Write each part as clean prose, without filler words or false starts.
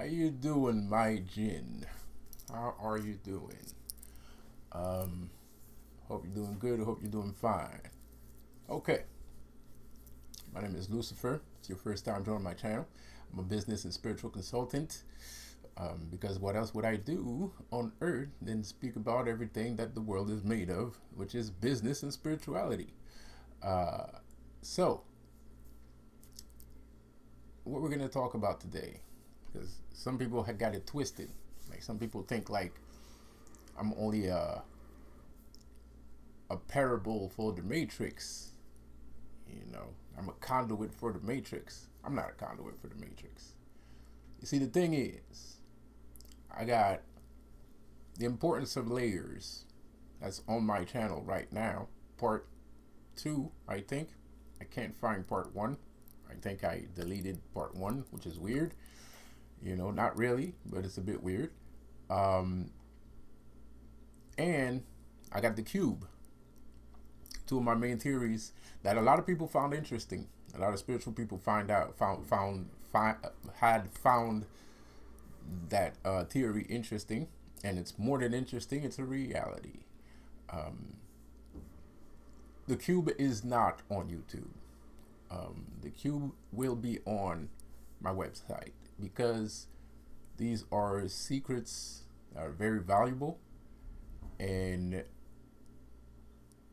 you doing, my Jin? How are you doing? Um, Hope you're doing good. I hope you're doing fine. Okay, my name is Lucifer. It's your first time joining my channel. I'm a business and spiritual consultant. Because what else would I do on earth than speak about everything that the world is made of, which is business and spirituality? Uh, so, what we're gonna talk about today, because some people have got it twisted. Like some people think like I'm only a parable for the Matrix. I'm a conduit for the Matrix. I'm not a conduit for the Matrix. You see, the thing is, I got the importance of layers that's on my channel right now. Part 2, I think. I can't find part 1. I think I deleted part 1, which is weird. Not really, but it's a bit weird. And I got the cube. Two of my main theories that a lot of people found interesting. A lot of spiritual people had found that theory interesting, and it's more than interesting. It's a reality. The cube is not on YouTube. The cube will be on my website because these are secrets that are very valuable, and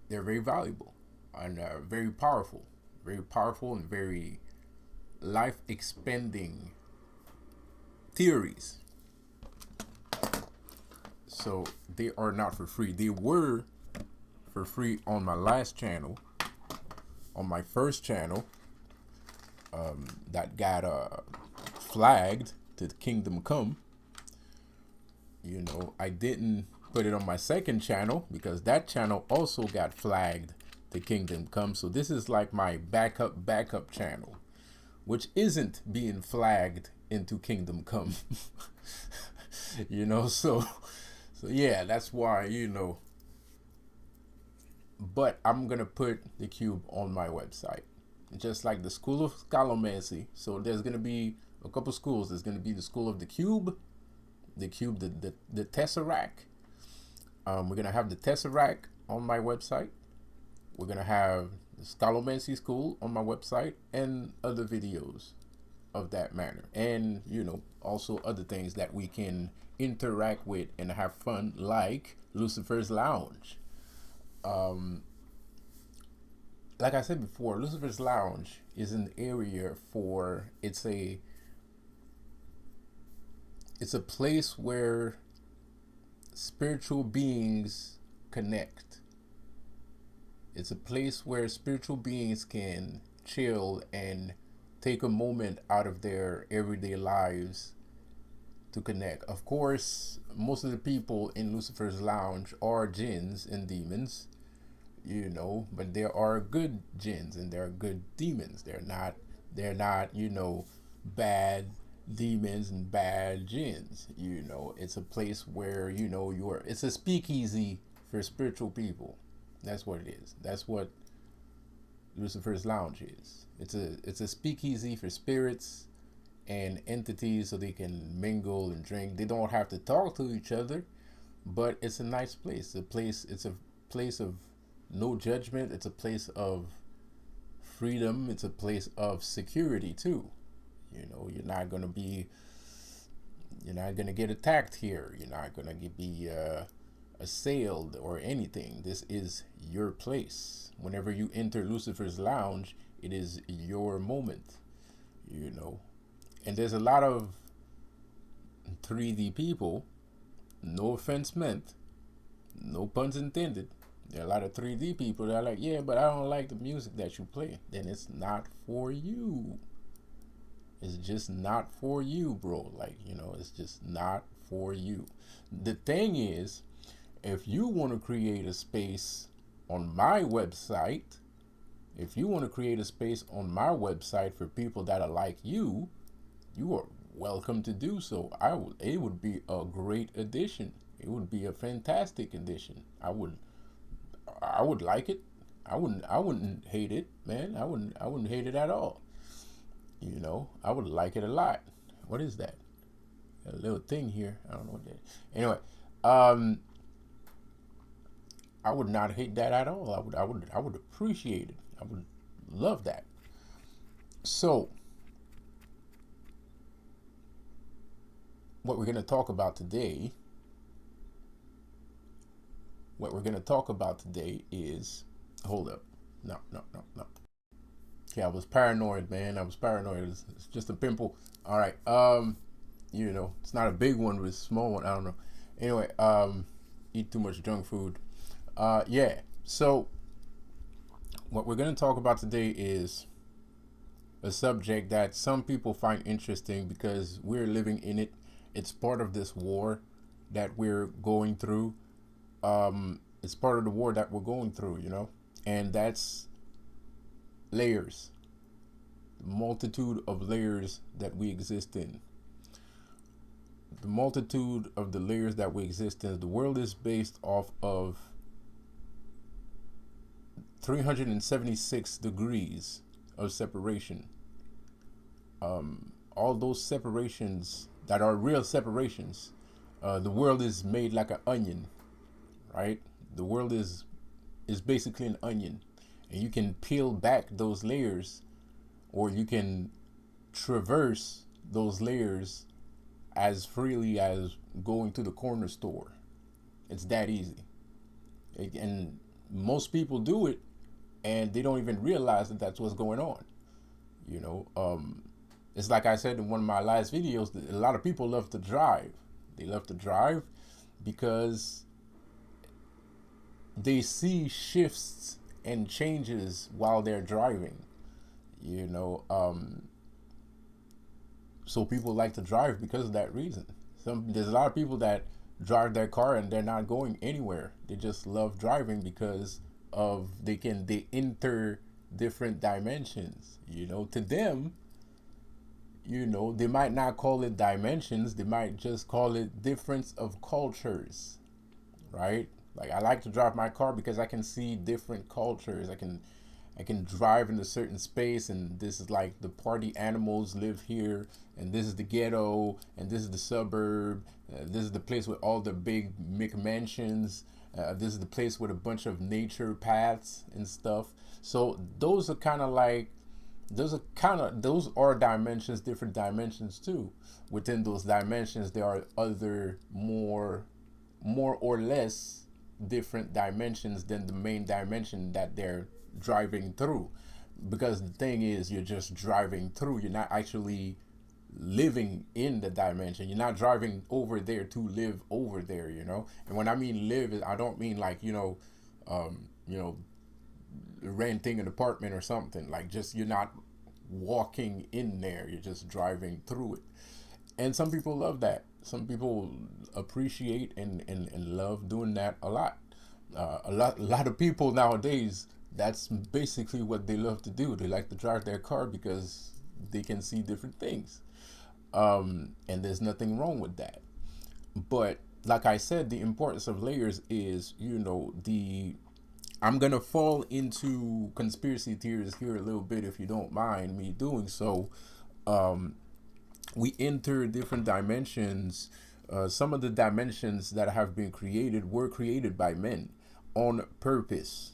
they're very valuable and very powerful and very life expanding theories. So they are not for free. They were for free on my last channel, on my first channel, that got flagged to the Kingdom Come. I didn't put it on my second channel because that channel also got flagged to Kingdom Come. So this is like my backup channel, which isn't being flagged into Kingdom Come. So yeah, that's why. But I'm gonna put the cube on my website, just like the School of Scalomancy. So there's gonna be a couple schools. There's gonna be the School of the Cube, the Tesseract. We're gonna have the Tesseract on my website. We're gonna have the Scalomancy School on my website, and other videos of that manner, and also other things that we can interact with and have fun, like Lucifer's Lounge. Like I said before, Lucifer's Lounge is an area for it's a place where spiritual beings connect. It's a place where spiritual beings can chill and take a moment out of their everyday lives to connect. Of course, most of the people in Lucifer's Lounge are jinns and demons, but there are good jinns and there are good demons. They're not bad demons and bad jinns. It's a place where it's a speakeasy for spiritual people. That's what it is. That's what Lucifer's Lounge is. It's a speakeasy for spirits and entities, so they can mingle and drink. They don't have to talk to each other, but it's a nice place. It's a place of no judgment. It's a place of freedom. It's a place of security too. You're not gonna get attacked here. You're not gonna be assailed or anything. This is your place. Whenever you enter Lucifer's Lounge, it is your moment. And there's a lot of 3D people, no offense meant, no puns intended. There are a lot of 3D people that are like, yeah, but I don't like the music that you play. Then it's not for you. It's just not for you, bro. It's just not for you. The thing is, if you want to create a space on my website, for people that are like you, you are welcome to do so. It would be a great addition. It would be a fantastic addition. I would like it. I wouldn't hate it, man. I wouldn't hate it at all. I would like it a lot. What is that? a little thing here. I don't know what that is. Anyway, um, I would not hate that at all. I would appreciate it. I would love that. So, what we're going to talk about today, is, hold up. No, no, no, no. Okay, I was paranoid, man. I was paranoid. It's just a pimple. All right. It's not a big one, but it's a small one. I don't know. Anyway, eat too much junk food. Yeah. So, what we're going to talk about today is a subject that some people find interesting because we're living in it. It's part of this war that we're going through. It's part of the war that we're going through, and that's layers, the multitude of layers that we exist in. The multitude of the layers that we exist in. The world is based off of 376 degrees of separation. All those separations that are real separations. The world is made like an onion, right? The world is basically an onion, and you can peel back those layers, or you can traverse those layers as freely as going to the corner store. It's that easy. And most people do it, and they don't even realize that that's what's going on. It's like I said in one of my last videos, a lot of people love to drive. They love to drive because they see shifts and changes while they're driving. So people like to drive because of that reason. There's a lot of people that drive their car and they're not going anywhere. They just love driving because they enter different dimensions. To them, they might not call it dimensions. They might just call it difference of cultures, right? Like, I like to drive my car because I can see different cultures. I can drive in a certain space, and this is like the party animals live here, and this is the ghetto, and this is the suburb. This is the place with all the big McMansions. This is the place with a bunch of nature paths and stuff. So those are dimensions, different dimensions too. Within those dimensions, there are other more or less different dimensions than the main dimension that they're driving through. Because the thing is, you're just driving through. You're not actually living in the dimension. You're not driving over there to live over there. And when I mean live, I don't mean like renting an apartment or something. Like, just, you're not walking in there. You're just driving through it. And some people love that. Some people appreciate and love doing that a lot. A lot of people nowadays, that's basically what they love to do. They like to drive their car because they can see different things. And there's nothing wrong with that. But like I said, the importance of layers is, I'm going to fall into conspiracy theories here a little bit, if you don't mind me doing so. We enter different dimensions. Some of the dimensions that have been created were created by men on purpose.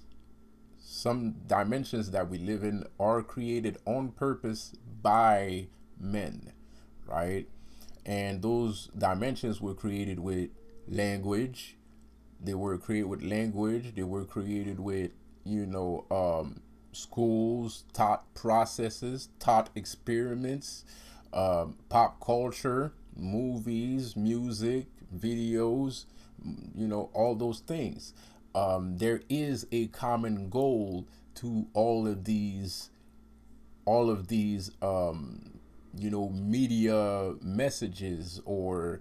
Some dimensions that we live in are created on purpose by men, right? And those dimensions were created with language. They were created with language. They were created with, schools, taught processes, taught experiments, pop culture, movies, music, videos, all those things. There is a common goal to all of these media messages, or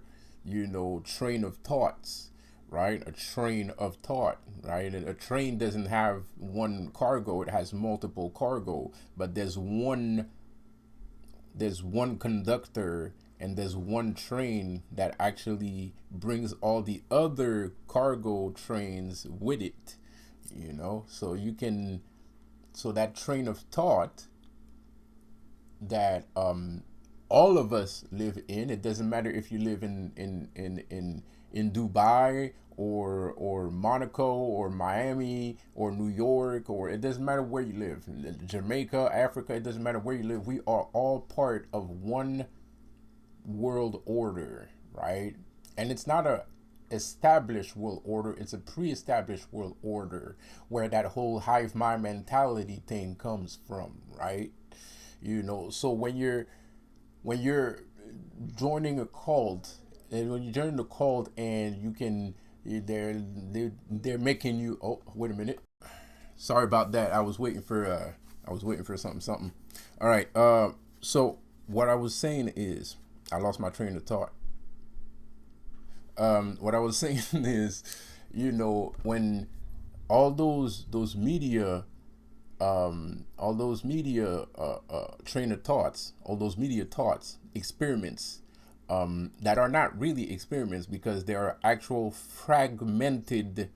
train of thoughts, right? A train of thought, right? And a train doesn't have one cargo, it has multiple cargo, but there's one conductor, and there's one train that actually brings all the other cargo trains with it. So that train of thought, that all of us live in. It doesn't matter if you live in Dubai or Monaco or Miami or New York, or it doesn't matter where you live. Jamaica, Africa, it doesn't matter where you live. We are all part of one world order, right? And it's not a established world order, it's a pre-established world order where that whole hive mind mentality thing comes from, right? So when you're joining a cult, and when you join the cult and you can they're making you, oh, wait a minute, sorry about that. I was waiting for something. All right, so what I was saying is, I lost my train of thought. What I was saying is, when all those media, all those media train of thoughts, all those media thoughts, experiments, that are not really experiments because they are actual fragmented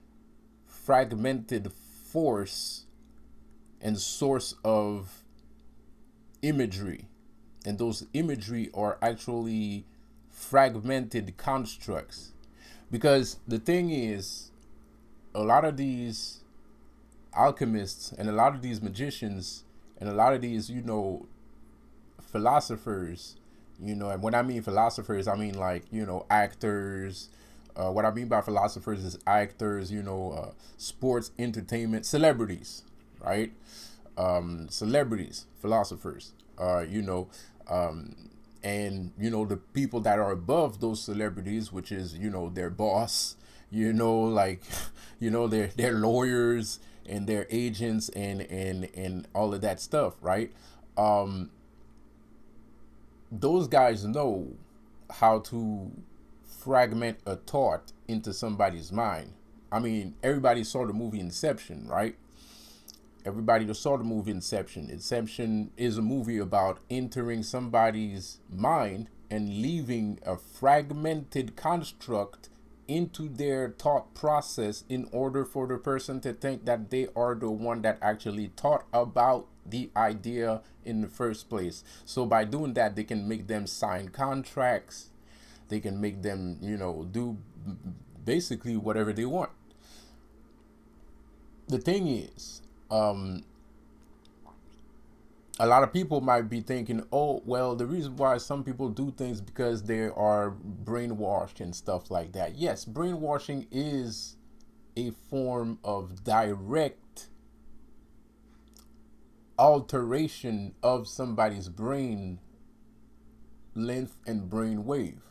force and source of imagery, and those imagery are actually fragmented constructs. Because the thing is, a lot of these alchemists and a lot of these magicians and a lot of these, philosophers, and when I mean philosophers, I mean like, actors. What I mean by philosophers is actors, sports, entertainment, celebrities, right? Celebrities, philosophers, and the people that are above those celebrities, which is their boss, like their lawyers and their agents and all of that stuff, right? um those guys know how to fragment a thought into somebody's mind. I mean, everybody saw the movie Inception, right? Everybody that saw the movie Inception. Inception is a movie about entering somebody's mind and leaving a fragmented construct into their thought process in order for the person to think that they are the one that actually thought about the idea in the first place. So by doing that, they can make them sign contracts. They can make them, do basically whatever they want. The thing is, a lot of people might be thinking, oh, well, the reason why some people do things because they are brainwashed and stuff like that. Yes, brainwashing is a form of direct alteration of somebody's brain length and brain wave,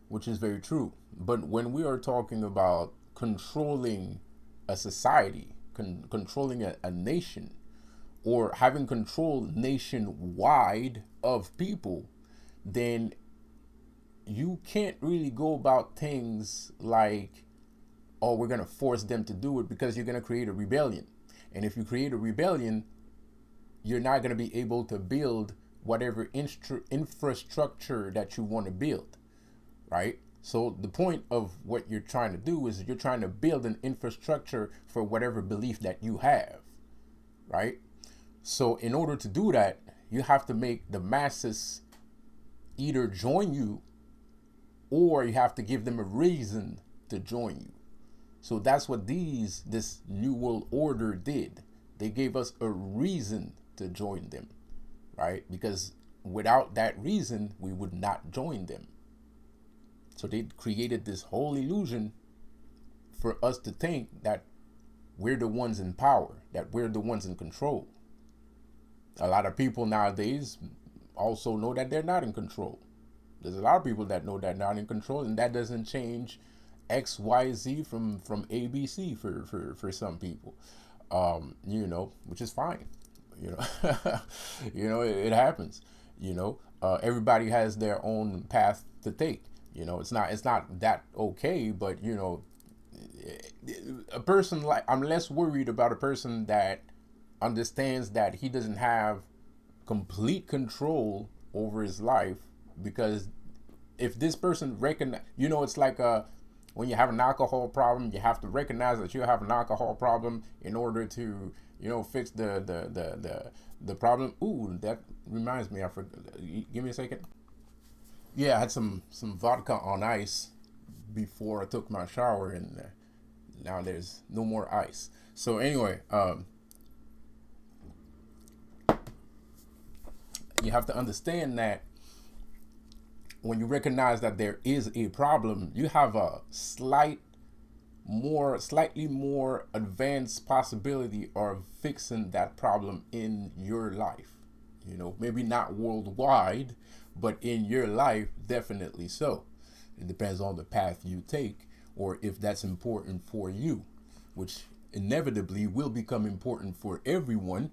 which is very true. But when we are talking about controlling a society, controlling a nation, or having control nationwide of people, then you can't really go about things like, oh, we're going to force them to do it, because you're going to create a rebellion. And if you create a rebellion, you're not going to be able to build whatever infrastructure that you want to build, right? So the point of what you're trying to do is you're trying to build an infrastructure for whatever belief that you have, right? So in order to do that, you have to make the masses either join you, or you have to give them a reason to join you. So that's what this New World Order did. They gave us a reason to join them, right? Because without that reason, we would not join them. So they created this whole illusion for us to think that we're the ones in power, that we're the ones in control. A lot of people nowadays also know that they're not in control. There's a lot of people that know that they're not in control, and that doesn't change XYZ from ABC for some people. Which is fine. It happens. Everybody has their own path to take. It's not that okay, but a person, like, I'm less worried about a person that understands that he doesn't have complete control over his life, because if this person recognize, it's like when you have an alcohol problem, you have to recognize that you have an alcohol problem in order to fix the problem. Ooh, that reminds me, I forgot. Give me a second. Yeah, I had some vodka on ice before I took my shower, and now there's no more ice. So anyway, you have to understand that when you recognize that there is a problem, you have a slightly more advanced possibility of fixing that problem in your life. You know, maybe not worldwide, but in your life, definitely so. It depends on the path you take, or if that's important for you, which inevitably will become important for everyone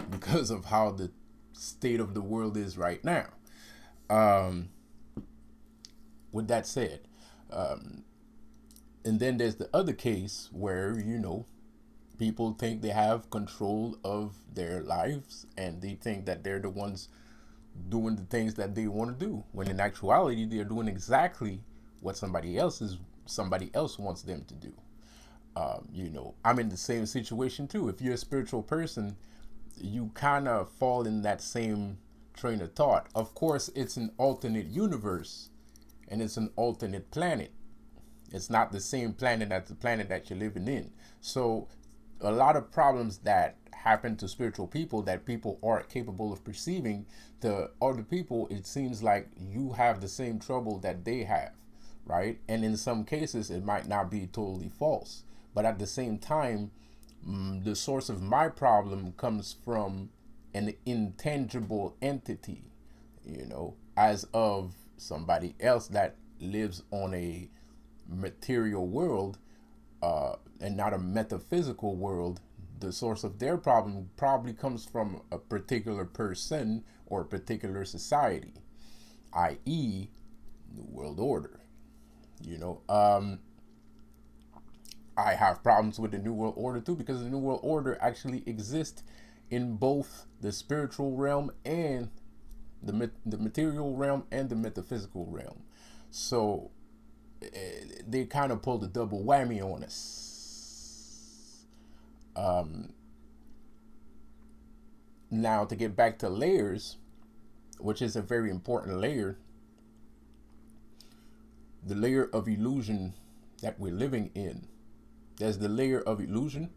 because of how the state of the world is right now. Um, with that said, and then there's the other case where, people think they have control of their lives and they think that they're the ones doing the things that they want to do, when in actuality they're doing exactly what somebody else wants them to do. I'm in the same situation too. If you're a spiritual person, you kind of fall in that same train of thought. Of course, it's an alternate universe and it's an alternate planet. It's not the same planet as the planet that you're living in. So, a lot of problems that happen to spiritual people that people aren't capable of perceiving, to other people, it seems like you have the same trouble that they have, right? And in some cases, it might not be totally false. But at the same time, the source of my problem comes from an intangible entity, as of somebody else that lives on a material world, and not a metaphysical world. The source of their problem probably comes from a particular person or a particular society, i.e., New World Order. You know, I have problems with the New World Order too, because the New World Order actually exists in both the spiritual realm and the material realm and the metaphysical realm. So they kind of pulled a double whammy on us. Now, to get back to layers, which is a very important layer, the layer of illusion that we're living in. There's the layer of illusion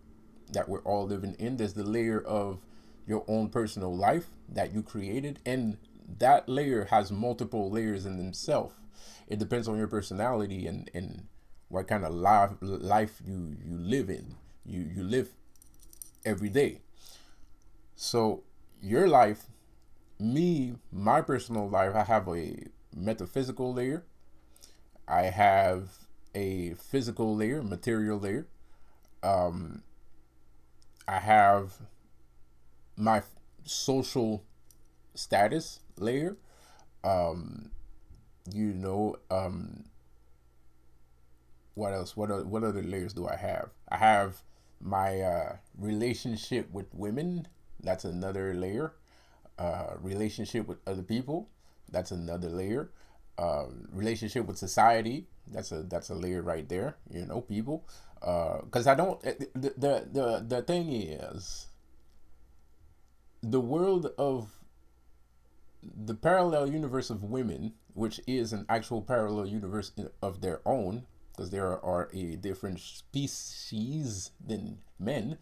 that we're all living in. There's the layer of your own personal life that you created, and that layer has multiple layers in themselves. It depends on your personality and what kind of life you live in. You live every day. So your life, my personal life, I have a metaphysical layer. I have a physical layer, material layer. Um, I have my social status layer. Um, you know, what else? What other layers do I have? I have my relationship with women. That's another layer. Relationship with other people. That's another layer. Relationship with society. That's a layer right there. People. Because I don't. The thing is, the world of the parallel universe of women, which is an actual parallel universe of their own, because there are a different species than men,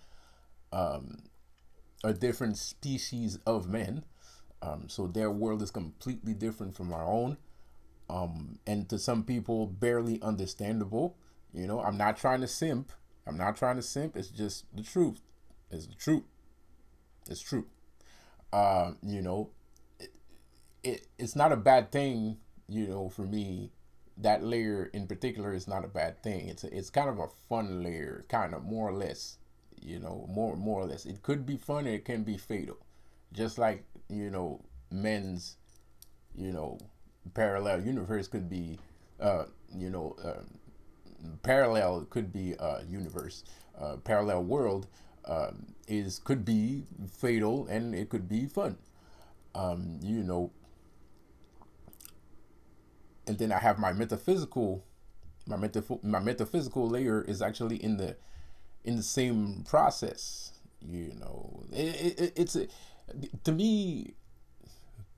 a different species of men. So their world is completely different from our own, and to some people, barely understandable. I'm not trying to simp. I'm not trying to simp. It's just the truth. It's the truth. It's true. Uh, you know, it's not a bad thing. For me, that layer in particular is not a bad thing. It's kind of a fun layer, kind of more or less. More or less. It could be fun, and it can be fatal, just like men's you know parallel universe could be uh, you know uh, parallel could be universe, parallel world, is could be fatal and it could be fun. Um, you know, and then I have my metaphysical layer is actually in the same process. It's to me,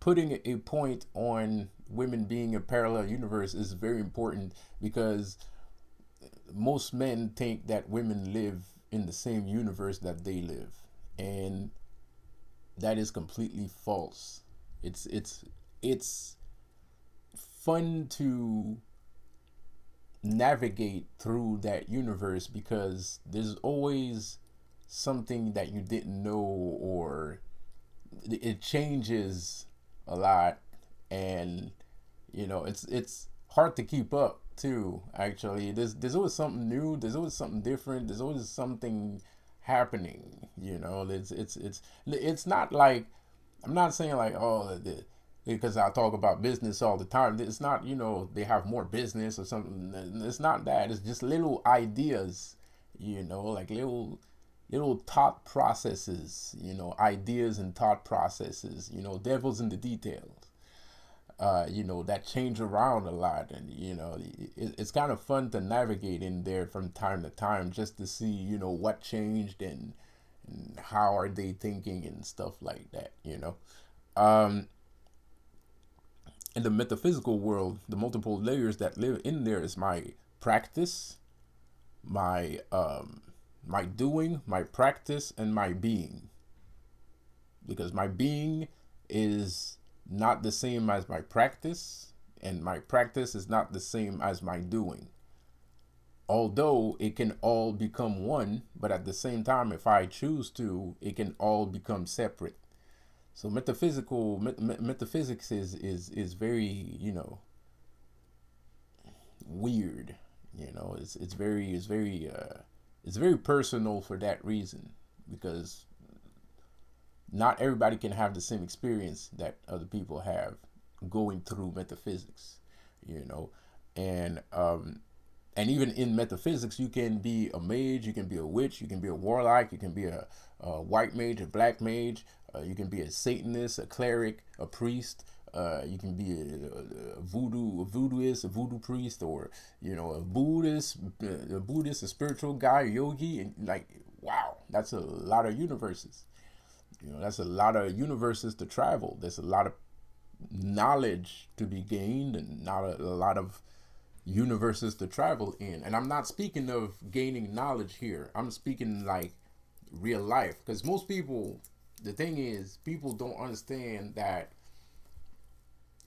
putting a point on women being a parallel universe is very important, because most men think that women live in the same universe that they live, and that is completely false. It's fun to navigate through that universe, because there's always something that you didn't know, or it changes a lot, and it's hard to keep up too. Actually, there's always something new, there's always something different, there's always something happening. It's not like, I'm not saying like, oh, because I talk about business all the time. It's not, they have more business or something. It's not that. It's just little ideas, like little thought processes, ideas and thought processes, devils in the details, that change around a lot. And, it's kind of fun to navigate in there from time to time, just to see, what changed, and how are they thinking and stuff like that. Um, in the metaphysical world, the multiple layers that live in there is my practice, my doing, my practice, and my being. Because my being is not the same as my practice, and my practice is not the same as my doing. Although it can all become one, but at the same time, if I choose to, it can all become separate. So metaphysics is very, weird. It's very personal for that reason, because not everybody can have the same experience that other people have going through metaphysics, you know, and and even in metaphysics, you can be a mage, you can be a witch, you can be a warlock, you can be a white mage, a black mage, you can be a Satanist, a cleric, a priest. You can be a voodooist, a voodoo priest, or a Buddhist, a spiritual guy, a yogi, and like, wow, that's a lot of universes. That's a lot of universes to travel. There's a lot of knowledge to be gained, and not a lot of universes to travel in. And I'm not speaking of gaining knowledge here. I'm speaking like real life, because most people, the thing is, people don't understand that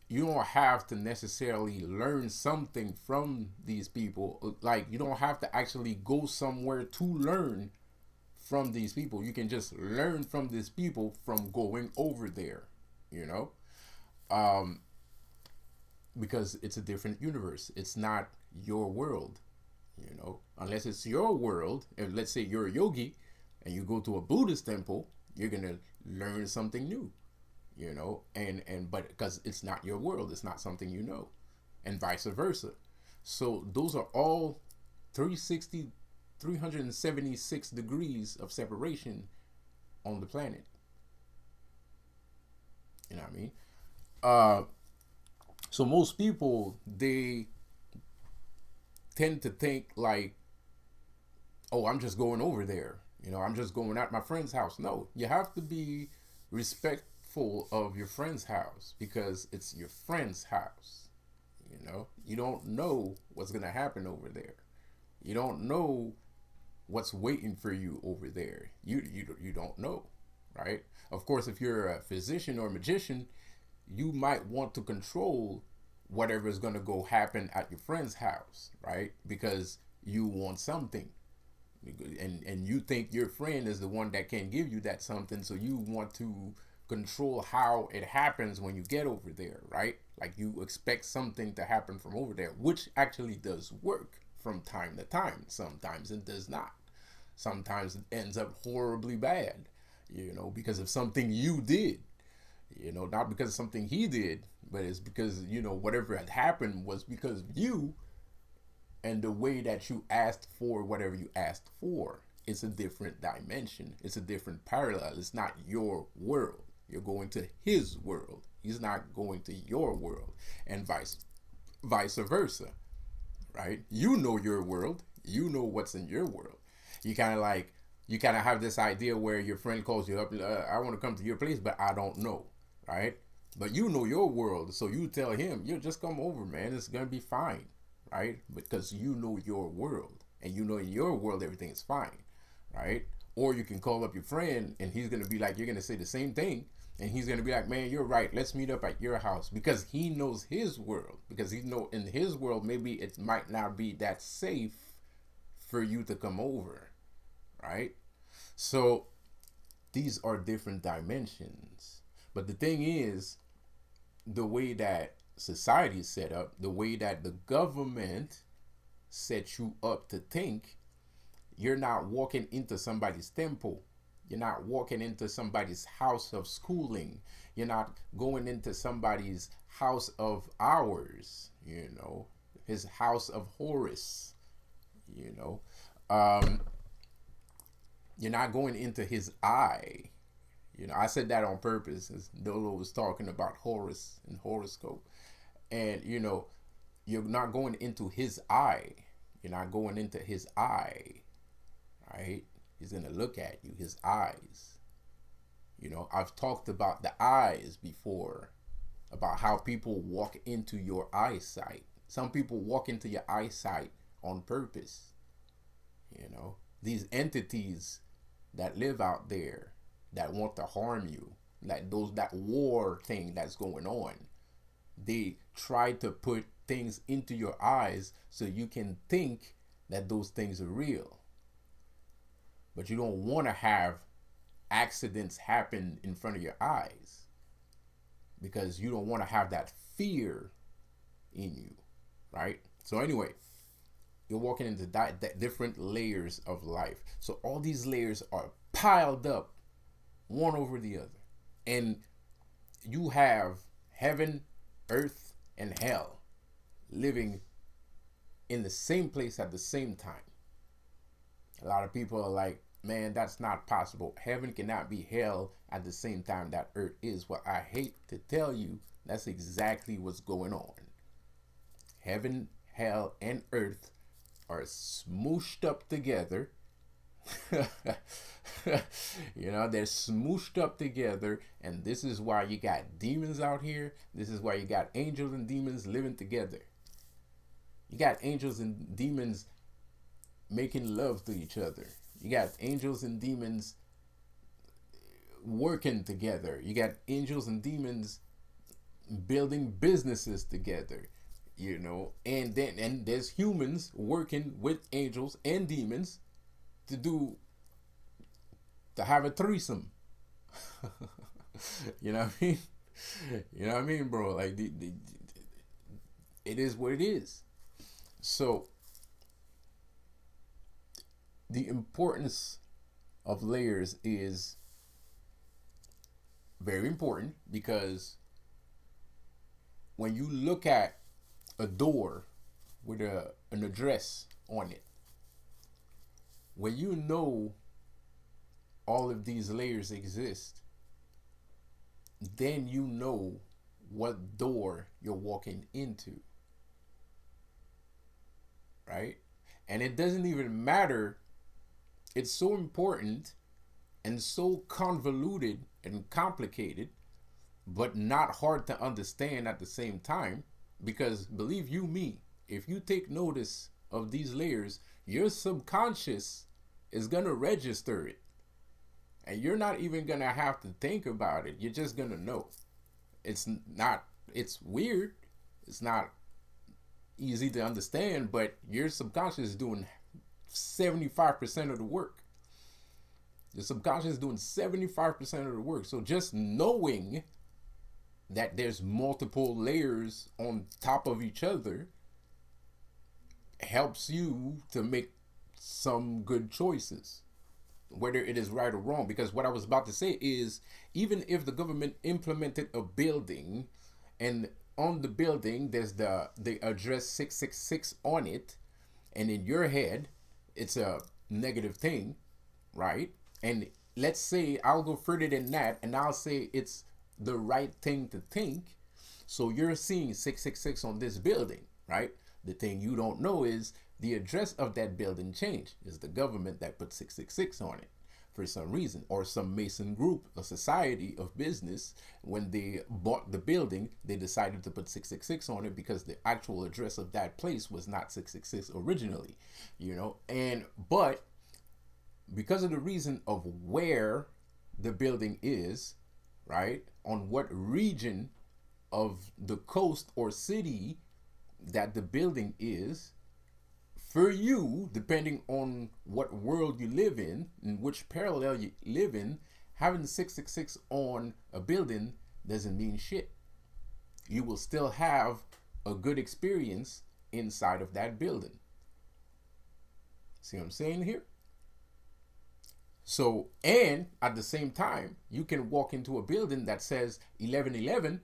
you don't have to necessarily learn something from these people. Like, you don't have to actually go somewhere to learn from these people. You can just learn from these people from going over there, you know? Um, because it's a different universe. It's not your world, Unless it's your world, and let's say you're a yogi and you go to a Buddhist temple, you're going to learn something new, but because it's not your world, it's not something and vice versa. So those are all 360, 376 degrees of separation on the planet. You know what I mean? Uh, so most people, they tend to think like, oh, I'm just going over there. I'm just going at my friend's house. No, you have to be respectful of your friend's house, because it's your friend's house. You don't know what's going to happen over there. You don't know what's waiting for you over there. You don't know, right? Of course, if you're a physician or a magician, you might want to control whatever is going to go happen at your friend's house, right? Because you want something, and you think your friend is the one that can give you that something, so you want to control how it happens when you get over there, right? Like, you expect something to happen from over there, which actually does work from time to time. Sometimes it does not. Sometimes it ends up horribly bad, because of something you did. Not because of something he did, but it's because, whatever had happened was because of you, and the way that you asked for whatever you asked for. It's a different dimension. It's a different parallel. It's not your world. You're going to his world. He's not going to your world, and vice versa, right? You know your world. You know what's in your world. You kind of have this idea where your friend calls you up, I want to come to your place, but I don't know, right? But you know your world, so you tell him, you just come over, man. It's gonna be fine, right? Because you know your world, and you know in your world everything is fine, right? Or you can call up your friend, and he's gonna be like, you're gonna say the same thing, and he's gonna be like, man, you're right. Let's meet up at your house because he knows his world. Because he know in his world maybe it might not be that safe for you to come over, right? So these are different dimensions. But the thing is, the way that society is set up, the way that the government sets you up to think, you're not walking into somebody's temple. You're not walking into somebody's house of schooling. You're not going into somebody's house of hours, his house of Horus, you know. Um, you're not going into his eye. I said that on purpose, as Dolo was talking about Horus and horoscope. And, you're not going into his eye. You're not going into his eye, right? He's going to look at you, his eyes. I've talked about the eyes before, about how people walk into your eyesight. Some people walk into your eyesight on purpose. These entities that live out there that want to harm you, like that war thing that's going on, they try to put things into your eyes so you can think that those things are real. But you don't want to have accidents happen in front of your eyes because you don't want to have that fear in you, right? So anyway, you're walking into that different layers of life. So all these layers are piled up one over the other. And you have heaven, earth, and hell living in the same place at the same time. A lot of people are like, man, that's not possible. Heaven cannot be hell at the same time that earth is. Well, I hate to tell you, that's exactly what's going on. Heaven, hell, and earth are smooshed up together. They're smooshed up together, and this is why you got demons out here. This is why you got angels and demons living together. You got angels and demons making love to each other. You got angels and demons working together. You got angels and demons building businesses together. And there's humans working with angels and demons to have a threesome. You know what I mean? You know what I mean, bro? Like it is what it is. So the importance of layers is very important, because when you look at a door with an address on it, when you know all of these layers exist, then you know what door you're walking into, right? And it doesn't even matter. It's so important and so convoluted and complicated, but not hard to understand at the same time. Because believe you me, if you take notice of these layers, your subconscious is going to register it. And you're not even going to have to think about it. You're just going to know. It's weird. It's not easy to understand, but your subconscious is doing 75% of the work. Your subconscious is doing 75% of the work. So just knowing that there's multiple layers on top of each other helps you to make some good choices, whether it is right or wrong. Because what I was about to say is, even if the government implemented a building, and on the building there's the address 666 on it, and in your head it's a negative thing, right? And let's say I'll go further than that, and I'll say it's the right thing to think. So you're seeing 666 on this building, right? The thing you don't know is the address of that building changed. It's the government that put 666 on it. for some reason, or some Mason group, a society of business, when they bought the building, they decided to put 666 on it because the actual address of that place was not 666 originally, and but because of the reason of where the building is, right, on what region of the coast or city that the building is, for you, depending on what world you live in and which parallel you live in, having 666 on a building doesn't mean shit. You will still have a good experience inside of that building. See what I'm saying here? So, and at the same time, you can walk into a building that says 1111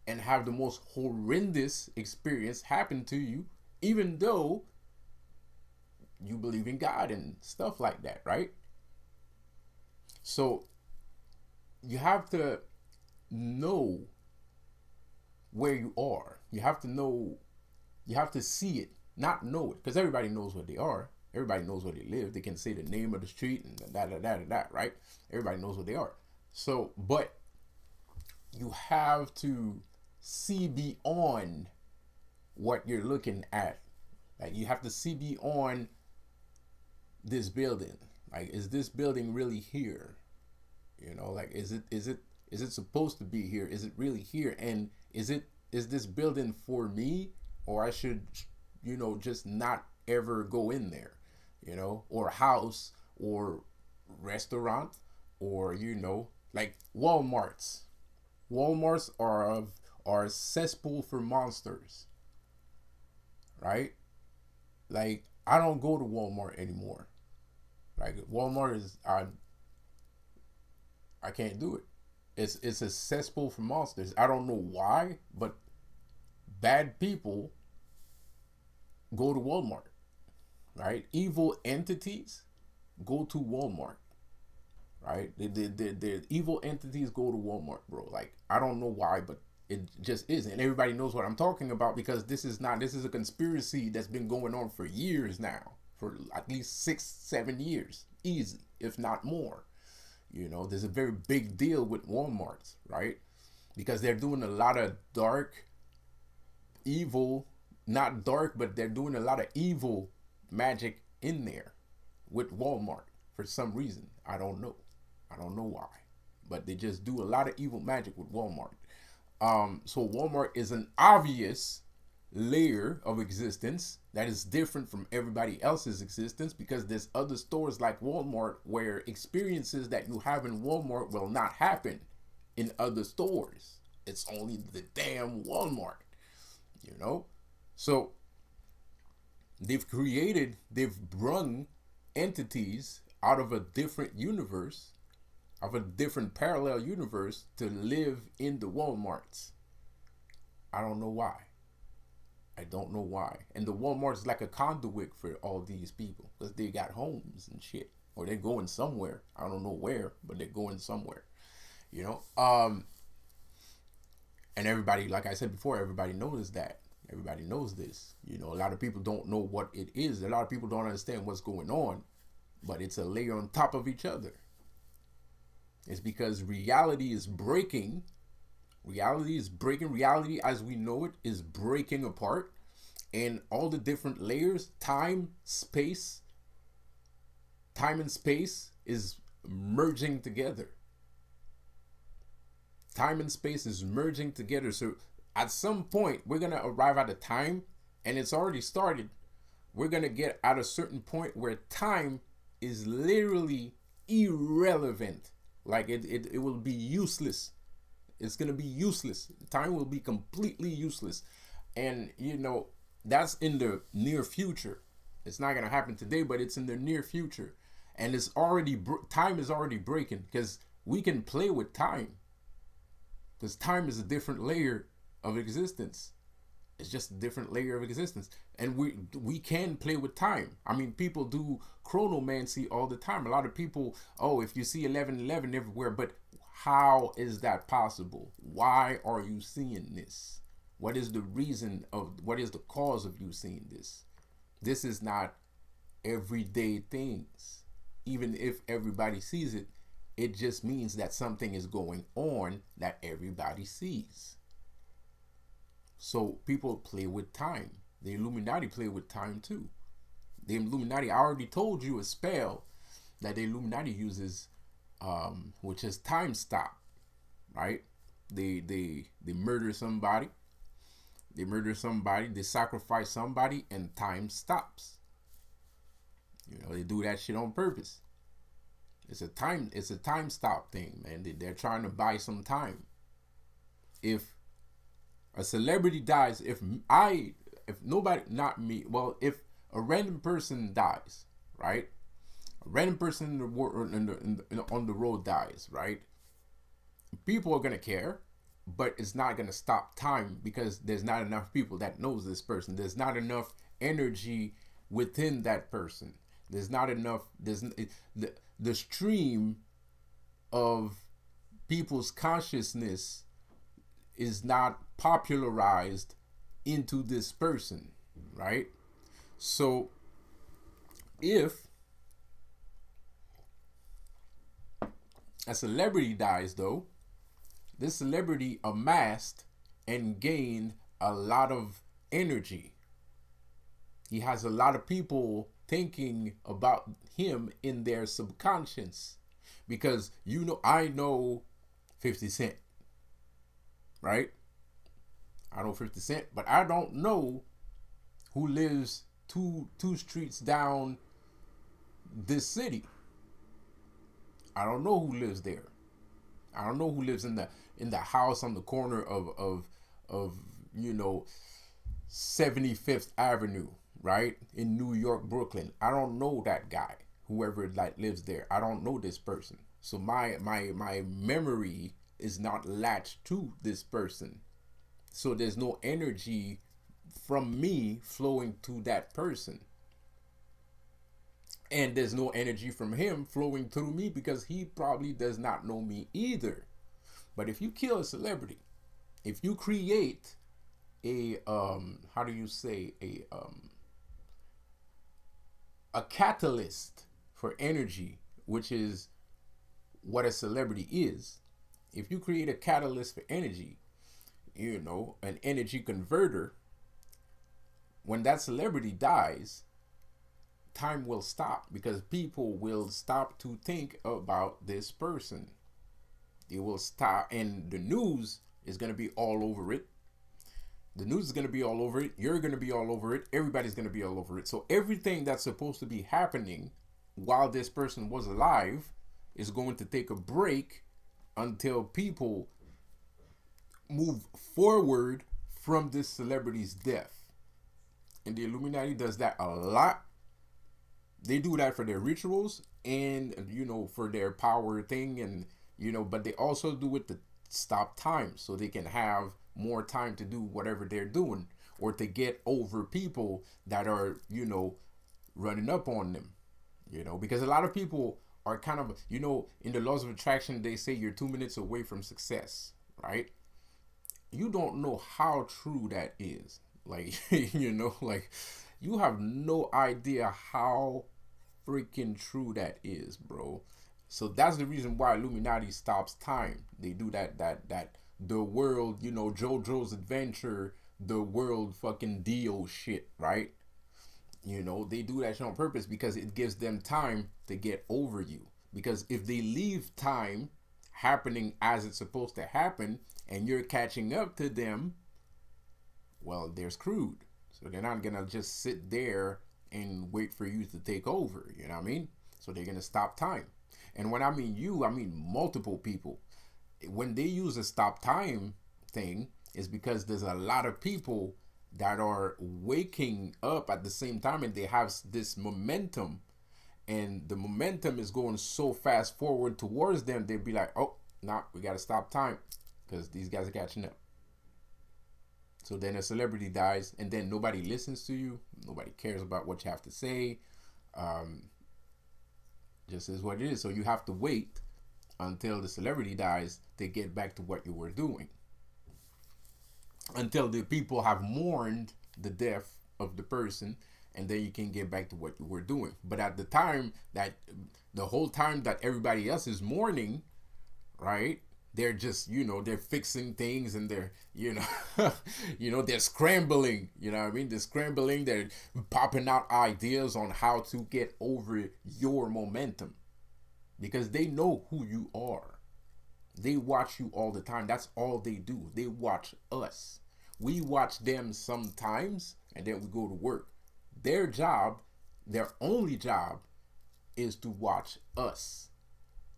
and have the most horrendous experience happen to you, even though you believe in God and stuff like that, right? So you have to know where you are. You have to know, you have to see it, not know it, because everybody knows where they are. Everybody knows where they live. They can say the name of the street and that, right? Everybody knows where they are. So, but you have to see beyond what you're looking at. Like, you have to see beyond this building. Like, is this building really here? Like, is it supposed to be here? Is it really here? And is this building for me, or I should just not ever go in there, or house or restaurant, or like Walmarts are a cesspool for monsters, right? Like, I don't go to Walmart anymore. Like, Walmart is, I can't do it. It's a cesspool for monsters. I don't know why, but bad people go to Walmart, right? Evil entities go to Walmart, right? The evil entities go to Walmart, bro. Like, I don't know why, but it just isn't. And everybody knows what I'm talking about, because this is a conspiracy that's been going on for years now, for at least 6-7 years, easy, if not more. There's a very big deal with Walmart, right? Because they're doing a lot of dark, evil, not dark, but they're doing a lot of evil magic in there with Walmart for some reason. I don't know why, but they just do a lot of evil magic with Walmart. So Walmart is an obvious layer of existence that is different from everybody else's existence, because there's other stores like Walmart where experiences that you have in Walmart will not happen in other stores. It's only the damn Walmart, So they've brung entities out of a different universe, of a different parallel universe, to live in the Walmarts. I don't know why. And the Walmart's like a conduit for all these people, because they got homes and shit, or they're going somewhere. I don't know where, but they're going somewhere, And everybody, like I said before, everybody knows that. Everybody knows this. A lot of people don't know what it is. A lot of people don't understand what's going on, but it's a layer on top of each other. It's because reality is breaking. Reality as we know it is breaking apart, and all the different layers, time and space is merging together. So at some point, we're going to arrive at a time, and it's already started. We're going to get at a certain point where time is literally irrelevant. Like, it will be useless. It's going to be useless. Time will be completely useless. And, that's in the near future. It's not going to happen today, but it's in the near future. And it's already, time is already breaking, because we can play with time. Because time is a different layer of existence. It's just a different layer of existence. And we can play with time. I mean, people do chronomancy all the time. A lot of people, if you see 1111 everywhere, but how is that possible? Why are you seeing this? What is the cause of you seeing this? This is not everyday things. even if everybody sees it, it just means that something is going on that everybody sees. So people play with time. The Illuminati play with time too. The Illuminati, I already told you a spell that the Illuminati uses, which is time stop, right? They murder somebody, they sacrifice somebody, and time stops. They do that shit on purpose. It's a time stop thing, man. They're trying to buy some time. If a celebrity dies, if nobody, not me, well, if a random person dies, right? A random person on the road dies, right? People are gonna care, but it's not gonna stop time because there's not enough people that knows this person. There's not enough energy within that person. There's not enough. The stream of people's consciousness is not popularized into this person, right? So if a celebrity dies, though, this celebrity amassed and gained a lot of energy. He has a lot of people thinking about him in their subconscious, because I know 50 Cent, right? I know 50 Cent, but I don't know who lives two streets down this city. I don't know who lives there. I don't know who lives in the house on the corner of 75th Avenue, right? In New York, Brooklyn. I don't know that guy, whoever lives there. I don't know this person. So my memory is not latched to this person. So there's no energy from me flowing to that person. And there's no energy from him flowing through me because he probably does not know me either. But if you kill a celebrity, if you create a a catalyst for energy, which is what a celebrity is. If you create a catalyst for energy, an energy converter, when that celebrity dies, time will stop because people will stop to think about this person. It will stop, and the news is going to be all over it. The news is going to be all over it. You're going to be all over it. Everybody's going to be all over it. So everything that's supposed to be happening while this person was alive is going to take a break until people move forward from this celebrity's death. And the Illuminati does that a lot. They do that for their rituals and, for their power thing, and, but they also do it to stop time so they can have more time to do whatever they're doing, or to get over people that are, running up on them, because a lot of people are kind of, in the laws of attraction, they say you're 2 minutes away from success, right? You don't know how true that is. Like, like, you have no idea how freaking true that is, bro. So that's the reason why Illuminati stops time. They do that the world, JoJo's Adventure, the world fucking deal shit, right? They do that shit on purpose because it gives them time to get over you. Because if they leave time happening as it's supposed to happen and you're catching up to them, well, they're screwed. So they're not gonna just sit there and wait for you to take over, you know what I mean? So they're gonna stop time. And when I mean you, I mean multiple people. When they use a stop time thing, is because there's a lot of people that are waking up at the same time, and they have this momentum, and the momentum is going so fast forward towards them, they'd be like, oh, nah, we gotta stop time because these guys are catching up. So then a celebrity dies, and then nobody listens to you, nobody cares about what you have to say. Just is what it is. So you have to wait until the celebrity dies to get back to what you were doing, until the people have mourned the death of the person, and then you can get back to what you were doing. But at the time that the whole time that everybody else is mourning, right? They're just, they're fixing things, and they're, they're scrambling, you know what I mean? They're scrambling, they're popping out ideas on how to get over your momentum, because they know who you are. They watch you all the time. That's all they do. They watch us. We watch them sometimes, and then we go to work. Their job, their only job, is to watch us.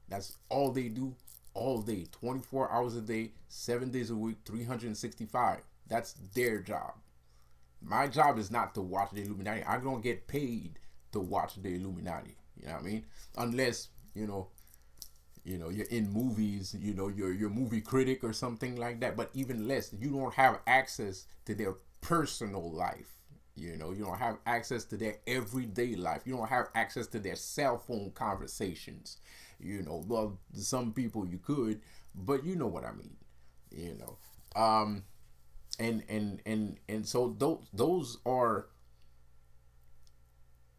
That's all they do all day, 24 hours a day, 7 days a week, 365. That's their job. My job is not to watch the Illuminati. I don't get paid to watch the Illuminati. You know what I mean? Unless, you're in movies, you're a movie critic or something like that. But even less, you don't have access to their personal life. You don't have access to their everyday life. You don't have access to their cell phone conversations. Well, some people you could, but you know what I mean. And so those are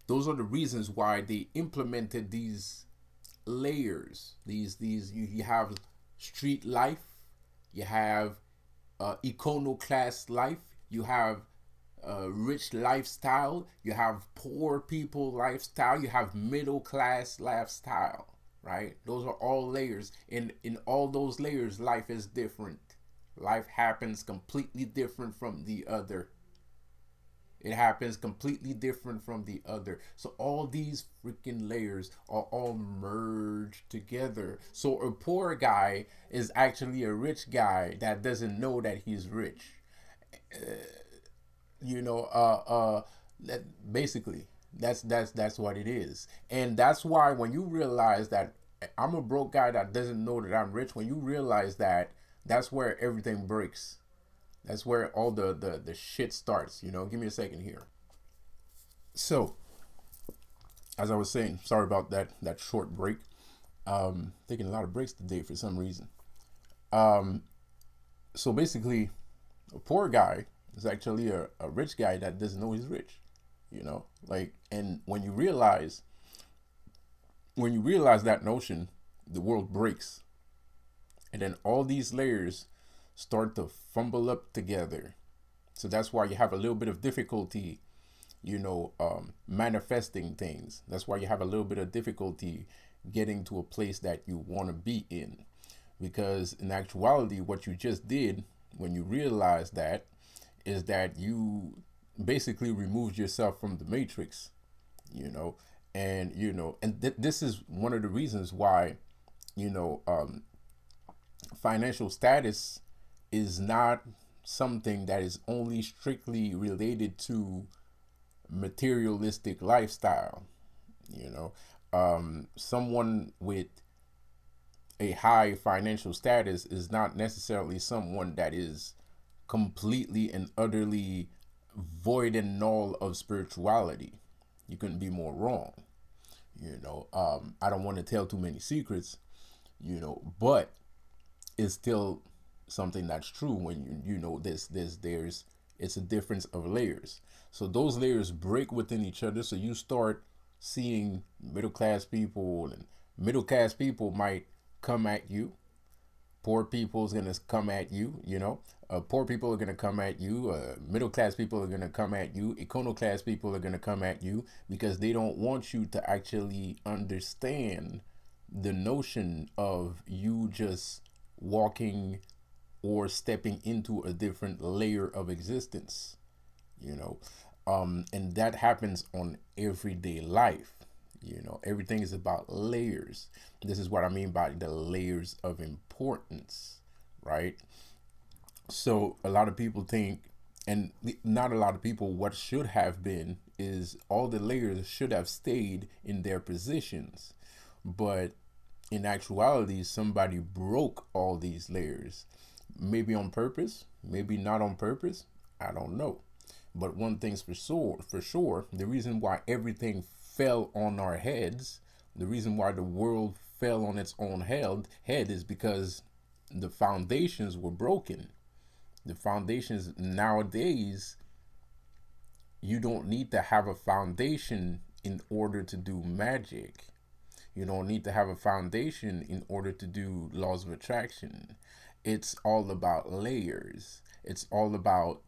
the reasons why they implemented these layers. You have street life, you have iconoclast life, you have rich lifestyle, you have poor people lifestyle, you have middle class lifestyle, right? Those are all layers. In all those layers, life is different. Life happens completely different from the other. It happens completely different from the other. So all these freaking layers are all merged together. So a poor guy is actually a rich guy that doesn't know that he's rich. That basically that's what it is. And that's why when you realize that I'm a broke guy that doesn't know that I'm rich, when you realize that, that's where everything breaks. That's where all the shit starts. Give me a second here. So, as I was saying, sorry about that short break. Taking a lot of breaks today for some reason. So basically, a poor guy is actually a rich guy that doesn't know he's rich. And when you realize that notion, the world breaks. And then all these layers start to fumble up together. So that's why you have a little bit of difficulty, manifesting things. That's why you have a little bit of difficulty getting to a place that you want to be in. Because in actuality, what you just did when you realize that is that you basically removed yourself from the matrix, this is one of the reasons why, financial status is not something that is only strictly related to materialistic lifestyle. Someone with a high financial status is not necessarily someone that is completely and utterly void and null of spirituality. You couldn't be more wrong. I don't want to tell too many secrets, but it's still something that's true when there's it's a difference of layers. So those layers break within each other. So you start seeing middle class people, and middle class people might come at you. Poor people is gonna come at you. Poor people are gonna come at you. Middle class people are gonna come at you. Iconoclast people are gonna come at you because they don't want you to actually understand the notion of you just walking or stepping into a different layer of existence. And that happens on everyday life. Everything is about layers. This is what I mean by the layers of importance, right? So a lot of people think, and not a lot of people, what should have been is all the layers should have stayed in their positions. But in actuality, somebody broke all these layers. Maybe on purpose, maybe not on purpose. I don't know. But one thing's for sure, the reason why everything fell on our heads, the reason why the world fell on its own head is because the foundations were broken. The foundations nowadays You don't need to have a foundation in order to do magic. You don't need to have a foundation in order to do laws of attraction. It's all about layers. It's all about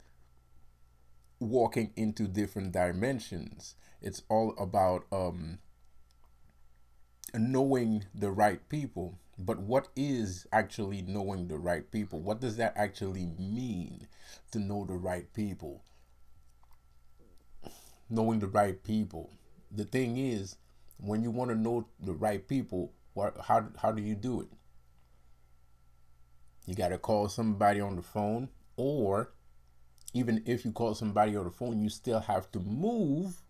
walking into different dimensions. It's all about knowing the right people. But what is actually knowing the right people? What does that actually mean to know the right people? Knowing the right people. The thing is, when you want to know the right people, how do you do it? You got to call somebody on the phone, or even if you call somebody on the phone, you still have to move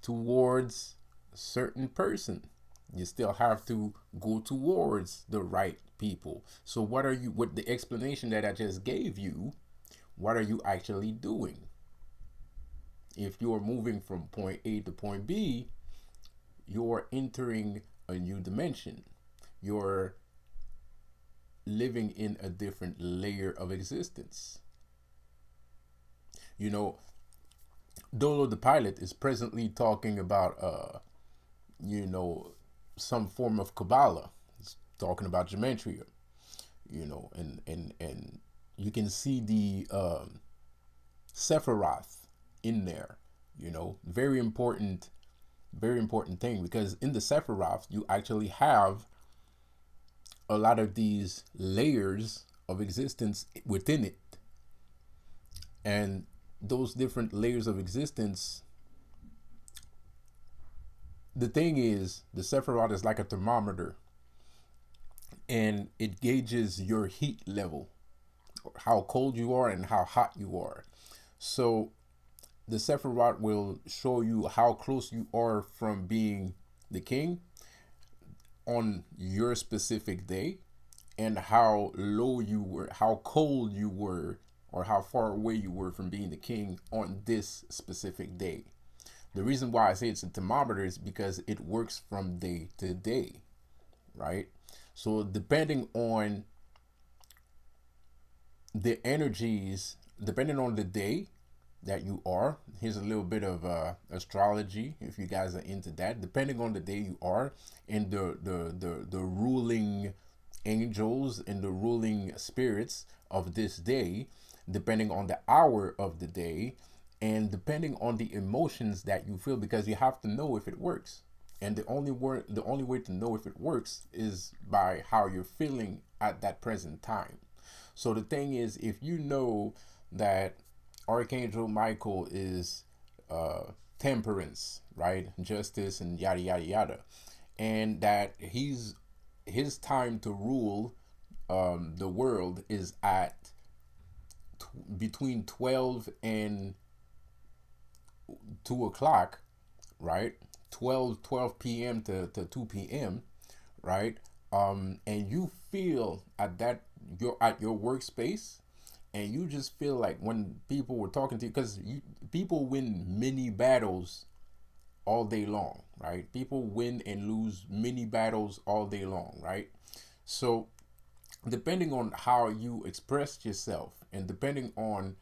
towards a certain person. You still have to go towards the right people. So what are you, with the explanation that I just gave you, what are you actually doing? If you're moving from point A to point B, you're entering a new dimension. You're living in a different layer of existence. You know, Dolo the pilot is presently talking about you know, some form of Kabbalah. It's talking about gematria, you know, and you can see the Sephiroth in there, you know, very important thing, because in the Sephiroth you actually have a lot of these layers of existence within it. And those different layers of existence, the thing is, the Sephiroth is like a thermometer, and it gauges your heat level, how cold you are and how hot you are. So the Sephiroth will show you how close you are from being the king on your specific day, and how low you were, how cold you were, or how far away you were from being the king on this specific day. The reason why I say it's a thermometer is because it works from day to day, right? So depending on the energies, depending on the day that you are, here's a little bit of astrology if you guys are into that. Depending on the day you are, and the ruling angels and the ruling spirits of this day, depending on the hour of the day, and depending on the emotions that you feel, because you have to know if it works. And the only way to know if it works is by how you're feeling at that present time. So the thing is, if you know that Archangel Michael is temperance, right, justice, and yada yada yada, and that his time to rule the world is at between 12 and 2 o'clock, right? 12 p.m. to 2 p.m., right? And you feel at that, you're at your workspace, and you just feel like when people were talking to you, because people win many battles all day long, right? People win and lose many battles all day long, right? So depending on how you expressed yourself, and depending on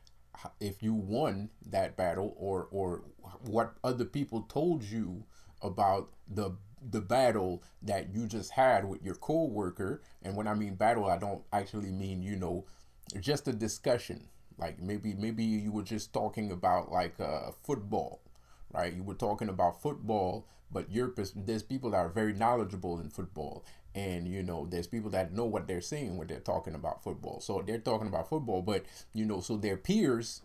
if you won that battle, or what other people told you about the battle that you just had with your co-worker. And when I mean battle, I don't actually mean, you know, just a discussion. Like maybe you were just talking about like football, right? You were talking about football, but there's people that are very knowledgeable in football, and you know there's people that know what they're saying when they're talking about football. So they're talking about football, but you know, so their peers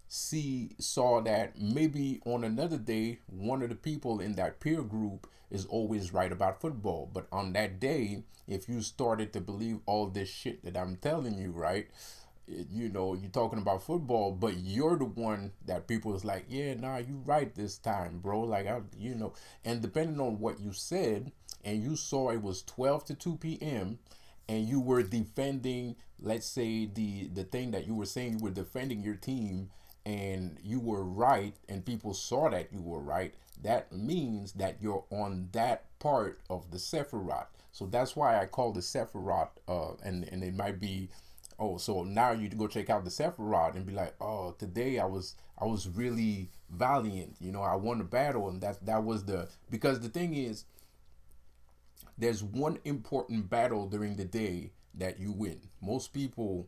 saw that maybe on another day one of the people in that peer group is always right about football, but on that day, if you started to believe all this shit that I'm telling you, right, you know, you're talking about football, but you're the one that people is like, yeah, nah, you right this time, bro. Like, you know, and depending on what you said, and you saw it was 12 to 2 p.m., and you were defending, let's say, the thing that you were saying, you were defending your team, and you were right, and people saw that you were right, that means that you're on that part of the Sephiroth. So that's why I call the Sephiroth, and it might be, oh, so now you go check out the Sephiroth and be like, oh, today I was really valiant. You know, I won a battle, and that was the, because the thing is, there's one important battle during the day that you win. Most people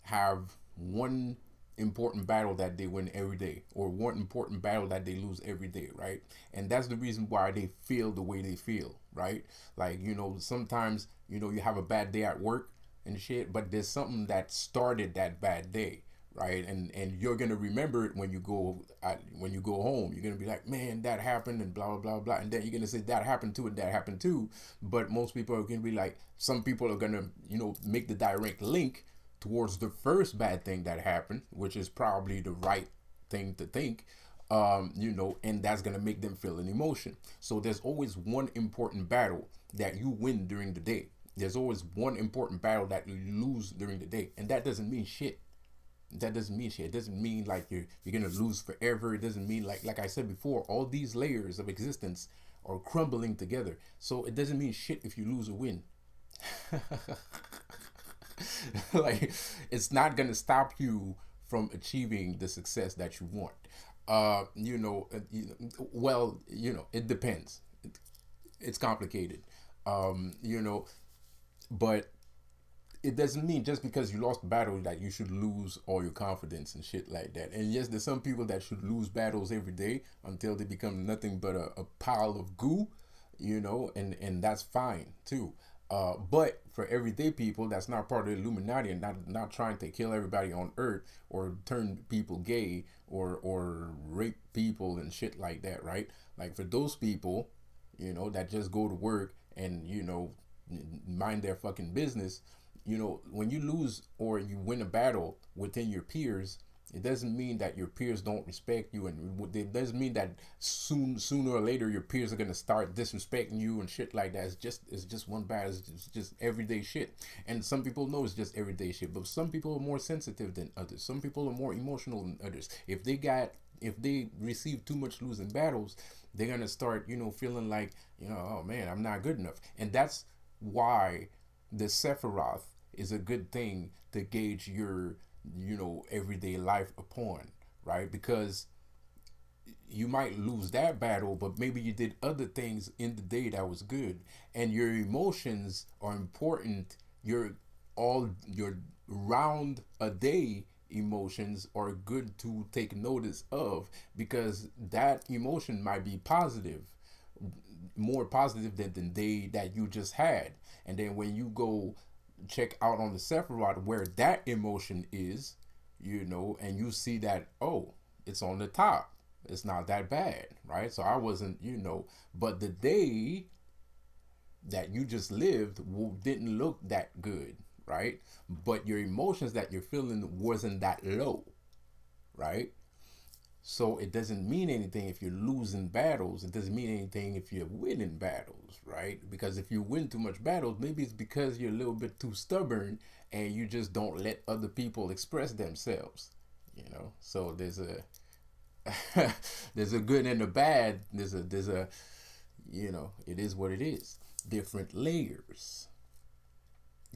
have one important battle that they win every day, or one important battle that they lose every day, right? And that's the reason why they feel the way they feel, right? Like, you know, sometimes, you know, you have a bad day at work and shit, but there's something that started that bad day, right? And you're gonna remember it when you go home. You're gonna be like, man, that happened, and blah blah blah blah, and then you're gonna say that happened too, and that happened too. But most people are gonna be like, some people are gonna, you know, make the direct link towards the first bad thing that happened, which is probably the right thing to think. You know, and that's gonna make them feel an emotion. So there's always one important battle that you win during the day. There's always one important battle that you lose during the day, and that doesn't mean shit. That doesn't mean shit. It doesn't mean like you're gonna lose forever. It doesn't mean, like I said before, all these layers of existence are crumbling together. So it doesn't mean shit if you lose or win. Like, it's not gonna stop you from achieving the success that you want. You know, well, you know, it depends. It's complicated. You know, but it doesn't mean just because you lost a battle that you should lose all your confidence and shit like that. And yes, there's some people that should lose battles every day until they become nothing but a pile of goo, you know, and that's fine too. But for everyday people, that's not part of the Illuminati, and not trying to kill everybody on Earth, or turn people gay, or rape people and shit like that, right? Like, for those people, you know, that just go to work and, you know, mind their fucking business. You know, when you lose or you win a battle within your peers, it doesn't mean that your peers don't respect you, and it doesn't mean that sooner or later your peers are gonna start disrespecting you and shit like that. It's just one battle. It's just everyday shit. And some people know it's just everyday shit, but some people are more sensitive than others. Some people are more emotional than others. If they receive too much losing battles, they're gonna start, you know, feeling like, you know, oh man, I'm not good enough. And that's why the Sephiroth is a good thing to gauge your, you know, everyday life upon, right? Because you might lose that battle, but maybe you did other things in the day that was good. And your emotions are important. Your round a day emotions are good to take notice of, because that emotion might be positive, more positive than the day that you just had. And then when you go check out on the Sephiroth where that emotion is, you know, and you see that, oh, it's on the top. It's not that bad, right? So I wasn't, you know, but the day that you just lived didn't look that good, right? But your emotions that you're feeling wasn't that low, right? So it doesn't mean anything if you're losing battles. It doesn't mean anything if you're winning battles, right? Because if you win too much battles, maybe it's because you're a little bit too stubborn and you just don't let other people express themselves, you know? So there's a there's a good and a bad. There's a you know, it is what it is. Different layers.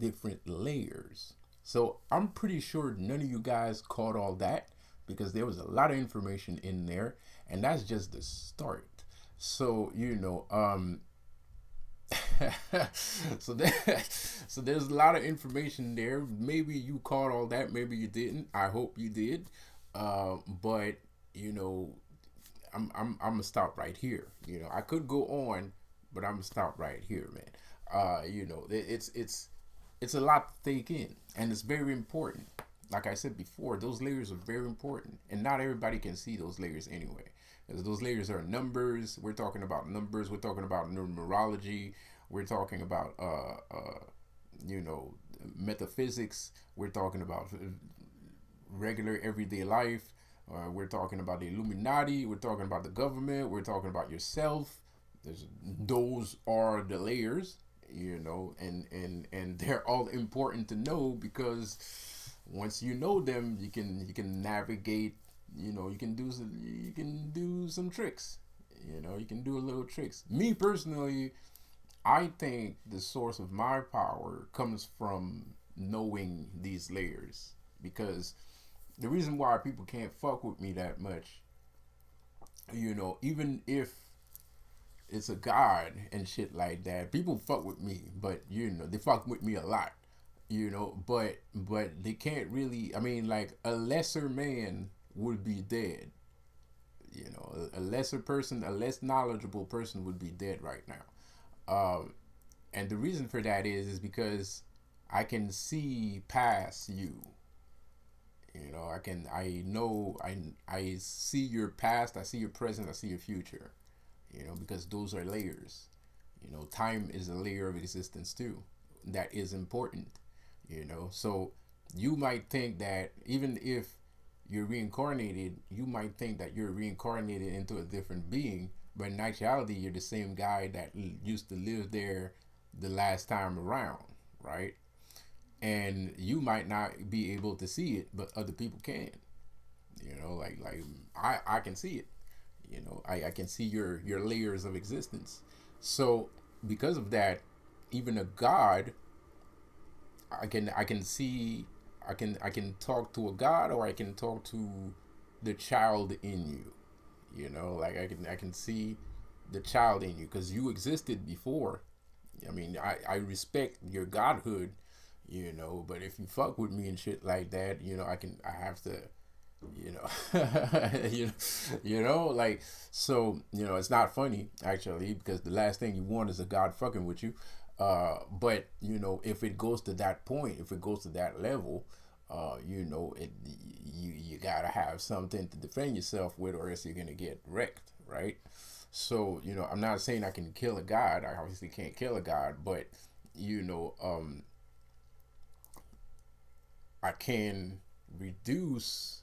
Different layers. So I'm pretty sure none of you guys caught all that, because there was a lot of information in there, and that's just the start. So, you know, so so there's a lot of information there. Maybe you caught all that, maybe you didn't. I hope you did. But you know, I'm gonna stop right here. You know, I could go on, but I'm gonna stop right here, man. You know, it's a lot to take in, and it's very important. Like I said before, those layers are very important, and not everybody can see those layers anyway. Because those layers are numbers. We're talking about numbers. We're talking about numerology. We're talking about you know, metaphysics. We're talking about regular everyday life. We're talking about the Illuminati. We're talking about the government. We're talking about yourself. Those are the layers, you know, and they're all important to know, because once you know them, you can navigate. You know, you can do some tricks. You know, you can do a little tricks. Me personally, I think the source of my power comes from knowing these layers, because the reason why people can't fuck with me that much Even if it's a god and shit like that, people fuck with me, but they fuck with me a lot. But they can't really. I mean, like a lesser man would be dead. A lesser person, a less knowledgeable person would be dead right now. And the reason for that is because I can see past you. I know, I see your past, I see your present, I see your future. Because those are layers. Time is a layer of existence too. That is important. So you might think that even if you're reincarnated, you might think that you're reincarnated into a different being, but in actuality, you're the same guy that used to live there the last time around, right? And you might not be able to see it, but other people can. Like I can see it. I can see your layers of existence. So because of that, even a god, I can see, I can talk to a god, or I can talk to the child in you. Like I can see the child in you because you existed before. I mean, I respect your godhood, but if you fuck with me and shit like that, I have to, you know, like, so, it's not funny actually, because the last thing you want is a god fucking with you. But if it goes to that point, if it goes to that level, you gotta have something to defend yourself with, or else you're gonna get wrecked, right? So I'm not saying I can kill a god. I obviously can't kill a god, but you know, um, I can reduce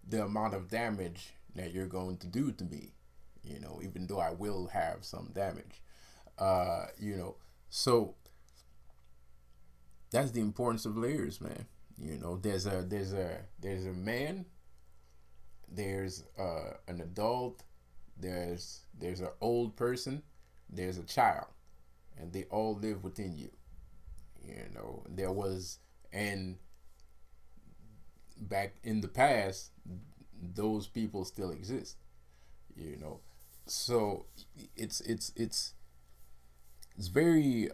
the amount of damage that you're going to do to me. Even though I will have some damage. Uh, you know, so that's the importance of layers, man. There's a man, there's an adult, there's an old person, there's a child, and they all live within you. There was, and back in the past, those people still exist. You know, so it's it's very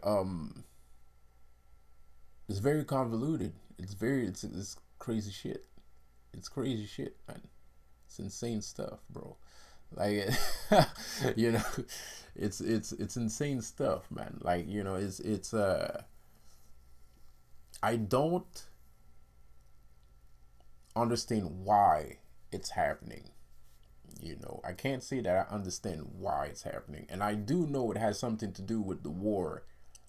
it's very convoluted. It's crazy shit. It's crazy shit, man. It's insane stuff, bro. Like, you know, it's insane stuff, man. Like, it's I don't understand why it's happening. I can't say that I understand why it's happening, and I do know it has something to do with the war,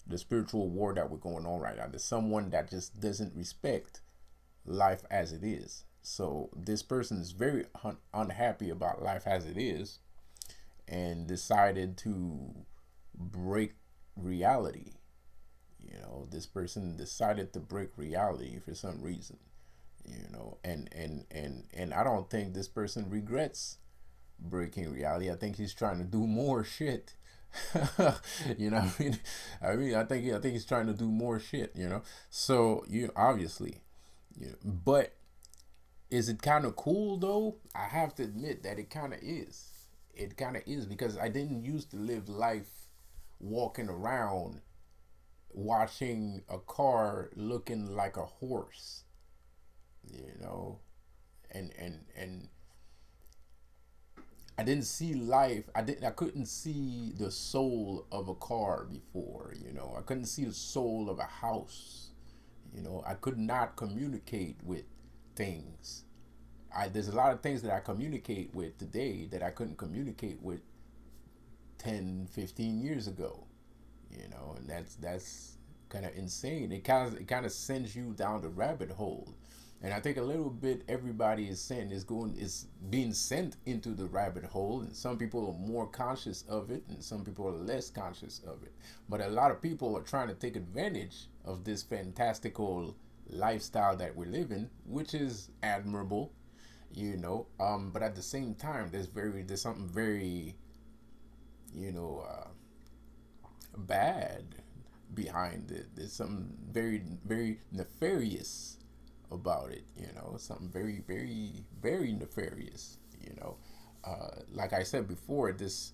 the spiritual war that we're going on right now. There's someone that just doesn't respect life as it is. So this person is very unhappy about life as it is, and decided to break reality. This person decided to break reality for some reason. And I don't think this person regrets breaking reality. I think he's trying to do more shit. What I mean? I think he's trying to do more shit. So you obviously, but is it kind of cool though? I have to admit that it kind of is. It kind of is, because I didn't used to live life walking around watching a car looking like a horse, you know, and I didn't see life. I couldn't see the soul of a car before. I couldn't see the soul of a house. I could not communicate with things. There's a lot of things that I communicate with today that I couldn't communicate with 10, 15 years ago. And that's kind of insane. It kind of sends you down the rabbit hole. And I think a little bit everybody is being sent into the rabbit hole, and some people are more conscious of it and some people are less conscious of it. But a lot of people are trying to take advantage of this fantastical lifestyle that we're living, which is admirable. But at the same time, there's something very, you know, bad behind it. There's something very, very nefarious about it. Something very, very, very nefarious. Like I said before, this,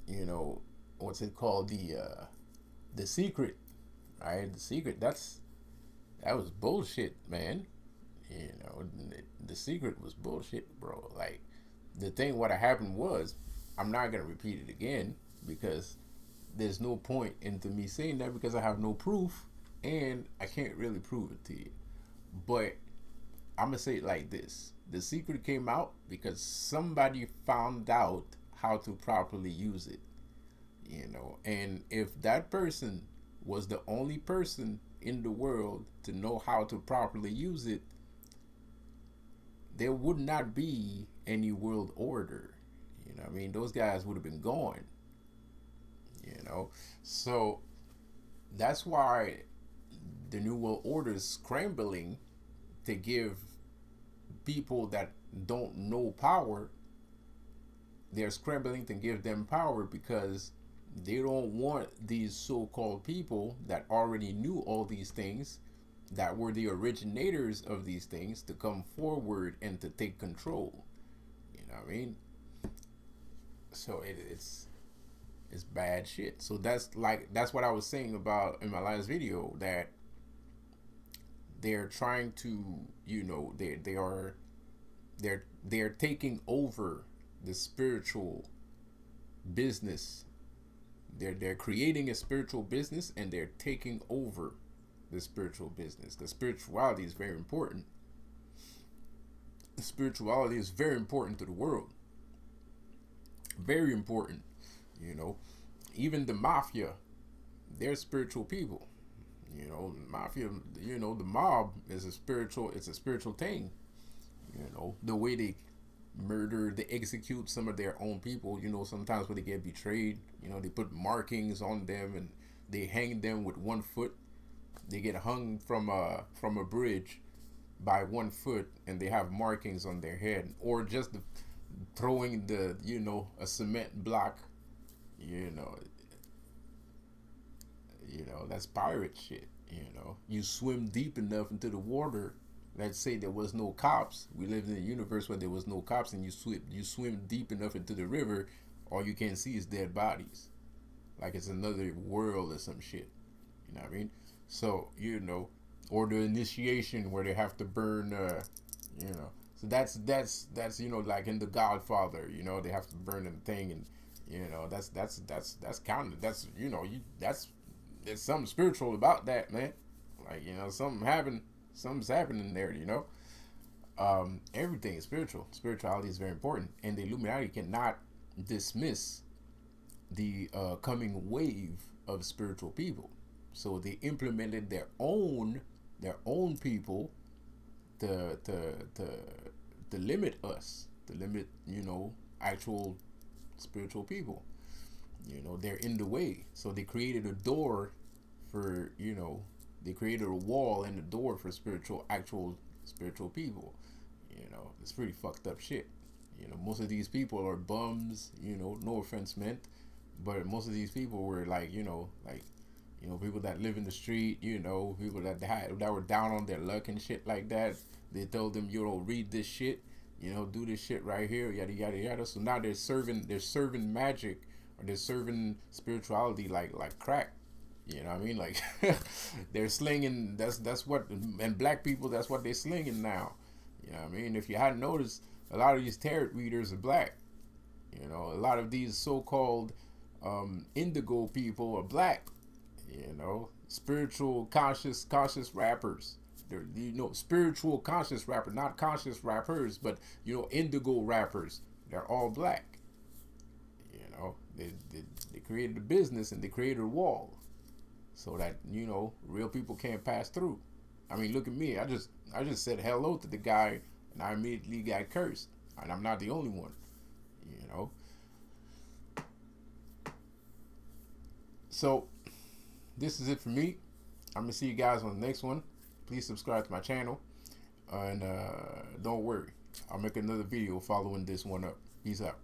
you know, what's it called, the secret, right? The secret. That was bullshit, man. You know, the secret was bullshit, bro. Like, the thing, what happened was, I'm not gonna repeat it again because there's no point into me saying that because I have no proof and I can't really prove it to you. But I'm gonna say it like this: the secret came out because somebody found out how to properly use it. You know, and if that person was the only person in the world to know how to properly use it, there would not be any world order. You know what I mean? Those guys would have been gone. You know? So that's why the New World Order is scrambling to give people that don't know power, they're scrambling to give them power because they don't want these so-called people that already knew all these things, that were the originators of these things, to come forward and to take control. You know what I mean? So it's bad shit. So that's what I was saying about in my last video, that they're trying to, you know, they're taking over the spiritual business. They're creating a spiritual business and they're taking over the spiritual business. The spirituality is very important. The spirituality is very important to the world. Very important. You know, even the mafia, they're spiritual people. You know, the mafia, you know, the mob is a spiritual, it's a spiritual thing. You know, the way they murder, they execute some of their own people, you know, sometimes when they get betrayed, you know, they put markings on them and they hang them with 1 foot. They get hung from a bridge by 1 foot and they have markings on their head, or just throwing the, you know, a cement block, you know, that's pirate shit. You know, you swim deep enough into the water. Let's say there was no cops. We lived in a universe where there was no cops, and you swim deep enough into the river, all you can see is dead bodies, like it's another world or some shit. You know what I mean? So, you know, or the initiation where they have to burn, you know. So that's you know, like in The Godfather, you know, they have to burn the thing, and you know, that's counted. That's, you know, that's, there's something spiritual about that, man. Like, you know, something's happening there, you know. Everything is spiritual. Spirituality is very important, and the Illuminati cannot dismiss the coming wave of spiritual people. So they implemented their own people to limit us, to limit, you know, actual spiritual people. You know, they're in the way. So they created a door for, you know, they created a wall and a door for actual spiritual people. You know, it's pretty fucked up shit. You know, most of these people are bums, you know, no offense meant, but most of these people were like, you know, people that live in the street, you know, people that were down on their luck and shit like that. They told them, you know, read this shit, you know, do this shit right here, yada yada yada. So now they're serving magic, or they're serving spirituality like crack. You know what I mean? Like they're slinging. That's what, and black people, that's what they're slinging now. You know what I mean? If you hadn't noticed, a lot of these tarot readers are black. You know, a lot of these so-called indigo people are black. You know, spiritual conscious rappers. They're, you know, spiritual conscious rapper, not conscious rappers, but, you know, indigo rappers. They're all black. You know, they created a business and they created a wall so that, you know, real people can't pass through. I mean, look at me. I just said hello to the guy and I immediately got cursed, and I'm not the only one. You know. So this is it for me. I'm gonna see you guys on the next one. Please subscribe to my channel, and don't worry, I'll make another video following this one up. Peace out.